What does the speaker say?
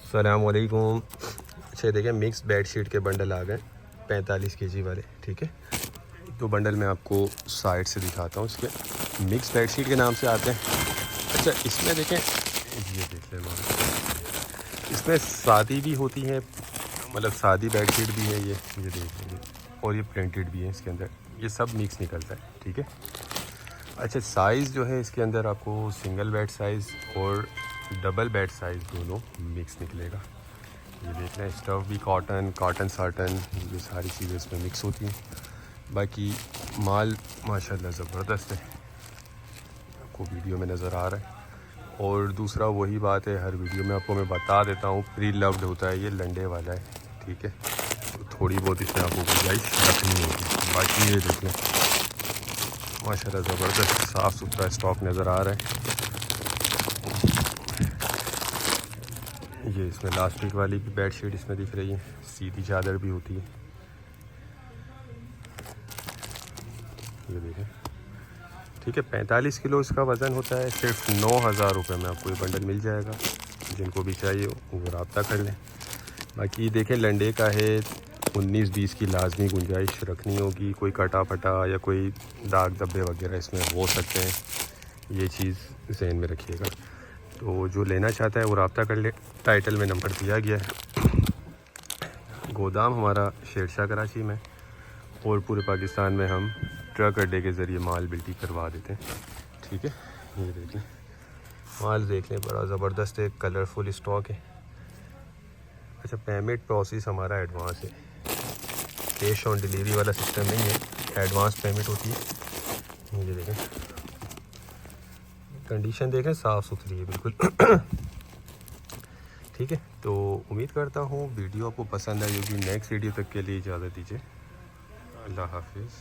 अस्सलामुअलैकुम। अच्छा देखें, मिक्स बेडशीट के बंडल आ गए 45 केजी वाले। ठीक है, तो बंडल मैं आपको साइड से दिखाता हूँ। इसके मिक्स बेडशीट के नाम से आते हैं। अच्छा, इसमें देखें, ये देख लें, इसमें सादी भी होती है, मतलब सादी बेडशीट भी है, ये देख लीजिए, और ये प्रिंटेड भी है। इसके अंदर ये सब मिक्स निकलता है। ठीक है। अच्छा, साइज़ जो है इसके अंदर आपको सिंगल बेड साइज़ और डबल बेड साइज़ दोनों मिक्स निकलेगा। ये देख लें, स्टफ़ भी कॉटन साटन, ये सारी चीज़ें इसमें मिक्स होती हैं। बाकी माल माशाल्लाह ज़बरदस्त है, आपको वीडियो में नज़र आ रहा है। और दूसरा वही बात है, हर वीडियो में आपको मैं बता देता हूँ, प्री लव्ड होता है, ये लंडे वाला है। ठीक है, तो थोड़ी बहुत इसमें आपको गुंजाइश रखनी होगी। बाकी ये देख लें, माशाल्लाह ज़बरदस्त साफ़ सुथरा स्टॉक नज़र आ रहा है। ये इसमें लास्टिक वाली भी बेडशीट इसमें दिख रही है, सीधी चादर भी होती है। ये देखें, ठीक है, 45 किलो इसका वज़न होता है। सिर्फ 9,000 रुपये में आपको ये बंडल मिल जाएगा। जिनको भी चाहिए वो रब्ता कर लें। बाकी देखें, लंडे का है, 19-20 की लाजमी गुंजाइश रखनी होगी। कोई कटा फटा या कोई दाग धब्बे वगैरह इसमें हो सकते हैं, ये चीज़ जहन में रखिएगा। तो जो लेना चाहता है वो रब्ता कर ले, टाइटल में नंबर दिया गया है। गोदाम हमारा शेरशाह कराची में, और पूरे पाकिस्तान में हम ट्रक अड्डे के ज़रिए माल बिल्टी करवा देते हैं। ठीक है, ये देख लें, माल देख लें, बड़ा ज़बरदस्त है, कलरफुल स्टॉक है। अच्छा, पेमेंट प्रोसेस हमारा एडवांस है, कैश ऑन डिलीवरी वाला सिस्टम नहीं है, एडवांस पेमेंट होती है। ये देखें, कंडीशन देखें, साफ़ सुथरी है बिल्कुल। ठीक है, तो उम्मीद करता हूँ वीडियो आपको पसंद आई होगी। नेक्स्ट वीडियो तक के लिए इजाज़त दीजिए। अल्लाह हाफिज़।